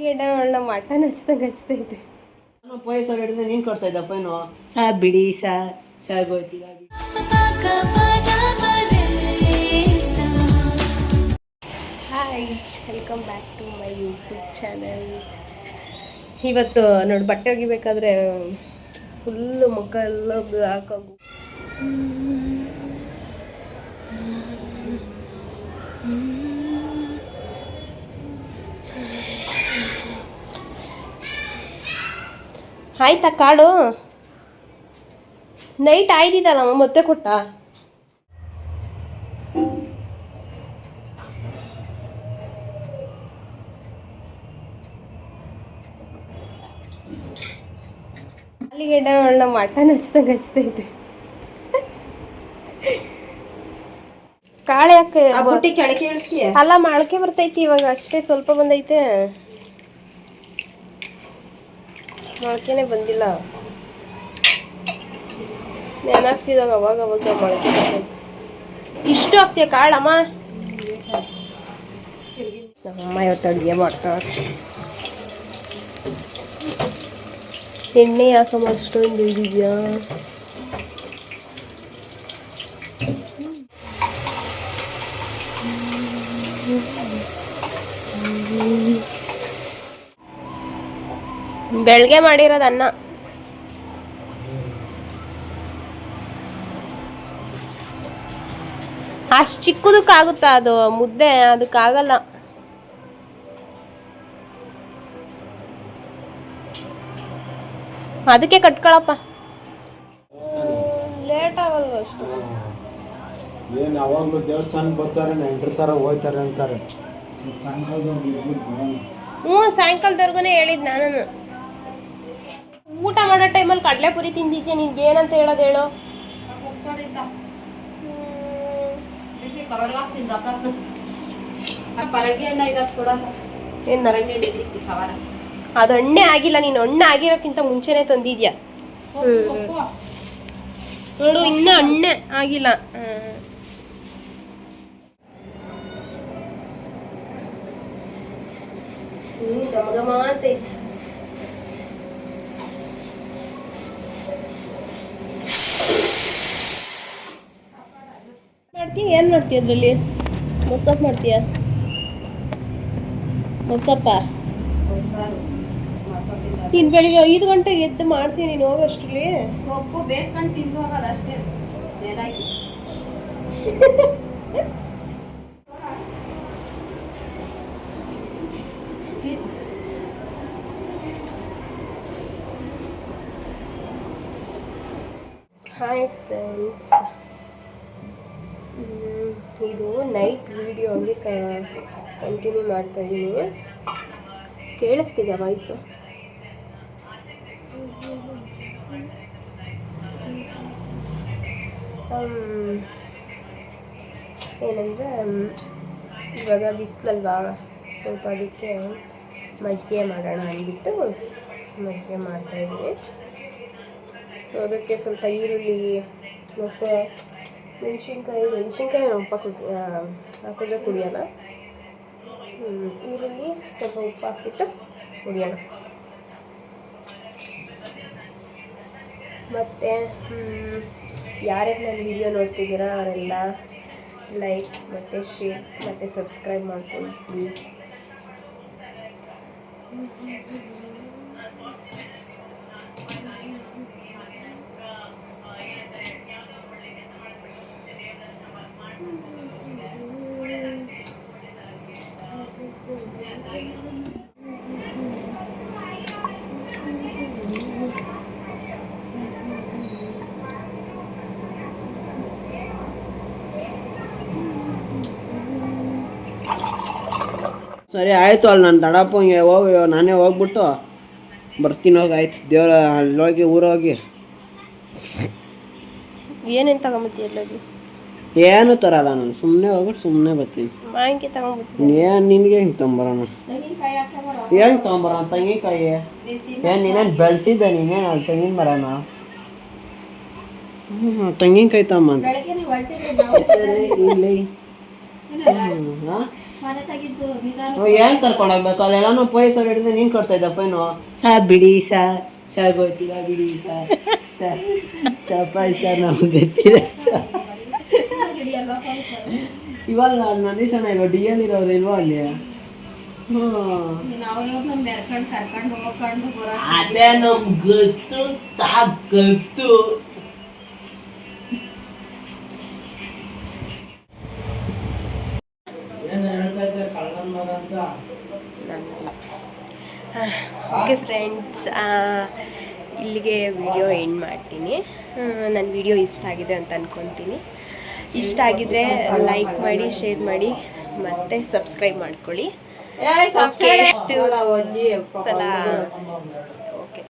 ಗೆಡ್ಡ ಒಳ್ಳೆ ಮಟನ್ ಹಚ್ತೈತೆ. ನಾನು ಪೊಲೀಸರು ಹಿಡಿದು ನೀನು ಕೊಡ್ತಾ ಇದ್ದ ಫೈನು. ಸಾರ್ ಬಿಡಿ ಸಾರ್ ಗೊತ್ತಿಲ್ಲ. Hi, welcome back to my YouTube channel. ಇವತ್ತು ನೋಡಿ ಬಟ್ಟೆ ಒಗಿಬೇಕಾದ್ರೆ ಫುಲ್ಲು ಮುಖ ಎಲ್ಲ ಹಾಕೋಗು. ಆಯ್ತಾ ಕಾಡು? ನೈಟ್ ಆಯ್ದಿದ್ದಲ್ಲ ಮತ್ತೆ ಕೊಟ್ಟ. ಅಲ್ಲಿಗೆಡ್ಡ ಒಳ್ಳೆ ಮಟನ್ ಹಚ್ತೈತೆ. ಕಾಳೆ ಯಾಕೆ ಅಲ್ಲ ಮೊಳಕೆ ಬರ್ತೈತಿ ಇವಾಗ, ಅಷ್ಟೇ ಸ್ವಲ್ಪ ಬಂದೈತೆ, ಮೊಳಕೆನೆ ಬಂದಿಲ್ಲ. ನೆನಾಗ್ತಿದಾಗ ಅವಾಗ ಮೊಳಕೆ ಬರ್ತೈತಿ. ಇಷ್ಟು ಹಾಕ್ತೀಯ ಕಾಳಮ್ಮ? ನಮ್ಮಮ್ಮ ಇವತ್ತು ಅಡುಗೆ ಮಾಡ್ತಾರೆ. ಎಣ್ಣೆ ಯಾಕಮ್ಮ ಅಷ್ಟೊಂದು ಇಳಿದ್ಯಾ? ಬೆಳಗ್ಗೆ ಮಾಡಿರೋದು ಅನ್ನ. ಅಷ್ಟು ಚಿಕ್ಕದಕ್ಕಾಗುತ್ತಾ ಅದು ಮುದ್ದೆ? ಅದಕ್ಕಾಗಲ್ಲ. ಅದಕ್ಕೆ ಕಟ್ಕೊಳಪ್ಪ, ಲೇಟ್ ಆಗಲ್ವ ಅಷ್ಟು? ಏನು ಅವಾಗಲೂ ದೇವಸ್ಥಾನಕ್ಕೆ ಬರ್ತಾರೆ, ನೆಂಟ್ರ ಥರ ಹೋಗ್ತಾರೆ ಅಂತಾರೆ. ಸಾಯಂಕಾಲದವರೆಗೂ ಹೇಳಿದ್ ನಾನು. ಊಟ ಮಾಡೋ ಟೈಮಲ್ಲಿ ಕಡಲೆಪುರಿ ತಿಂದಿದ್ಯಾ? ನಿನ್ಗೆ ಏನಂತ ಹೇಳೋದು ಹೇಳು? ಅದು ಹಣ್ಣೆ ಆಗಿಲ್ಲ, ನೀನು ಹಣ್ಣೆ ಆಗಿರೋಕ್ಕಿಂತ ಮುಂಚೆನೆ ತಂದಿದ್ಯಾ. ನೋಡು, ಇನ್ನೂ ಹಣ್ಣೆ ಆಗಿಲ್ಲ. ಮಾಡ್ತೀಯ? ಏನು ಮಾಡ್ತೀಯ ಅದರಲ್ಲಿ? ಮೊಸಪ್ಪು ಮಾಡ್ತೀಯ? ಮೊಸಪ್ಪ ನೀನು ಬೆಳಿಗ್ಗೆ 5 ಗಂಟೆಗೆ ಎದ್ದು ಮಾಡ್ತೀನಿ. ನೀನು ಹೋಗೋಷ್ಟರಲ್ಲಿ ಸೊಪ್ಪು ಬೇಯಿಸ್ಕೊಂಡು ತಿಂದು ಹೋಗೋದು ಅಷ್ಟೇ. ಹಾಯ್ ಫ್ರೆಂಡ್ಸ್, ಇದು ನೈಟ್ ವಿಡಿಯೋ ಹಂಗೆ ಕಂಟಿನ್ಯೂ ಮಾಡ್ತಾ ಇದ್ದೀನಿ. ಕೇಳಿಸ್ತಿದ್ಯಾ ವಾಯ್ಸು? ಏನಂದರೆ ಇವಾಗ ಬಿಸಿಲಲ್ವಾ, ಸ್ವಲ್ಪ ಅದಕ್ಕೆ ಮಜ್ಜಿಗೆ ಮಾಡೋಣ ಅಂದ್ಬಿಟ್ಟು ಮಜ್ಜಿಗೆ ಮಾಡ್ತಾಯಿದ್ದೀನಿ. ಸೊ ಅದಕ್ಕೆ ಸ್ವಲ್ಪ ಈರುಳ್ಳಿ ಮತ್ತು ಮೆಣಸಿನ್ಕಾಯಿ ಹಾಕಿದ್ರೆ ಕುಡಿಯೋಣ. ಈರುಳ್ಳಿ ಸ್ವಲ್ಪ ಉಪ್ಪು ಹಾಕ್ಬಿಟ್ಟು ಕುಡಿಯೋಣ. ಮತ್ತು ಯಾರ್ಯಾರು ನನ್ನ ವಿಡಿಯೋ ನೋಡ್ತಿದ್ದೀರಾ ಅವರೆಲ್ಲ ಲೈಕ್ ಮತ್ತು ಶೇರ್ ಮತ್ತು ಸಬ್ಸ್ಕ್ರೈಬ್ ಮಾಡ್ಕೊಳ್ಳಿ ಪ್ಲೀಸ್. ಸರಿ ಆಯಿತು, ಅಲ್ಲಿ ನಾನು ದಡಪ್ಪಂಗೆ ಹೋಗಿ ನಾನೇ ಹೋಗ್ಬಿಟ್ಟು ಬರ್ತೀನಿ. ಹೋಗಿ ಆಯ್ತು, ದೇವ್ರ ಅಲ್ಲೋಗಿ ಊರೋಗಿ ಏನೇನು ತಗೊಂಬತ್ತೀಯ? ಎಲ್ಲೋಗಿ ಏನು ತರಲ್ಲ, ನಾನು ಸುಮ್ಮನೆ ಹೋಗ್ಬಿಟ್ಟು ಸುಮ್ಮನೆ ಬರ್ತೀನಿ. ಮಾವಿನಕಾಯಿ ತಗೊಂಬತ್ತೀನಿ. ಏನು ನಿನಗೆ ಹಿಂಗೆ ತೊಗೊಂಬರೋಣ? ಏನು ತೊಗೊಂಬರೋಣ? ತೆಂಗಿನಕಾಯಿ ಏನು ನೀನೇನು ಬೆಳೆಸಿದ್ದೆ? ನೀನೇನು ಅಲ್ಲಿ ತೆಂಗಿನ ಮರನ? ತೆಂಗಿನಕಾಯಿ ತಗೊಂಬ. ಬೆಳಗ್ಗೆ ನೀವು ಇಲ್ಲಿ ಮನೆ ತೆಗಿದ್ದು ನಿಧಾನ ಹೆಂಗ್ ಕರ್ಕೊಂಡು ಹೋಗ್ಬೇಕು ಅಲ್ಲೆಲ್ಲಾನು ಪೊಲೀಸರು ಹಿಡಿದು ನೀನ್ ಕೊಡ್ತಾ ಇದ್ದ ಫೈನು ಸರ್ ಬಿಡಿ ಸರ್ ಗೊತ್ತಿಲ್ಲ ಬಿಡಿ ಸರ್ ತಪ್ಪಾಯ್ತು ಸರ್ ನಮ್ಗೆ ಗೊತ್ತಿಲ್ಲ ಸರ್ ಹಿಡಿಯಲ್ವಾ ಪೊಲೀಸರು ಇವಾಗ ನಂದೀಶ್ ಅಣ್ಣ ಇಲ್ವಾ ಡಿ ಎಲ್ ಇರೋರು ಇಲ್ವಾ ಅಲ್ಲಿ ನೀನು ಅವ್ರವ್ರನ್ನ ಮೆರ್ಕೊಂಡು ಕರ್ಕೊಂಡು ಹೋಗ್ಕೊಂಡು ಬರೋ ಅದೇ ನಮ್ಗೆ ಗೊತ್ತು ಏನು ಹೇಳ್ತಾ ಇದ್ದೆ ಕಳ್ಳನ ಮಗ ಅಂತ ಓಕೆ ಫ್ರೆಂಡ್ಸ್, ಇಲ್ಲಿಗೆ ವಿಡಿಯೋ ಎಂಡ್ ಮಾಡ್ತೀನಿ. ನನ್ನ ವಿಡಿಯೋ ಇಷ್ಟ ಆಗಿದೆ ಅಂತ ಅಂದ್ಕೊತೀನಿ. ಇಷ್ಟ ಆಗಿದ್ರೆ ಲೈಕ್ ಮಾಡಿ, ಶೇರ್ ಮಾಡಿ ಮತ್ತು ಸಬ್ಸ್ಕ್ರೈಬ್ ಮಾಡ್ಕೊಳ್ಳಿ. ಸಬ್ಸ್ಕ್ರೈಬ್ ಸಲ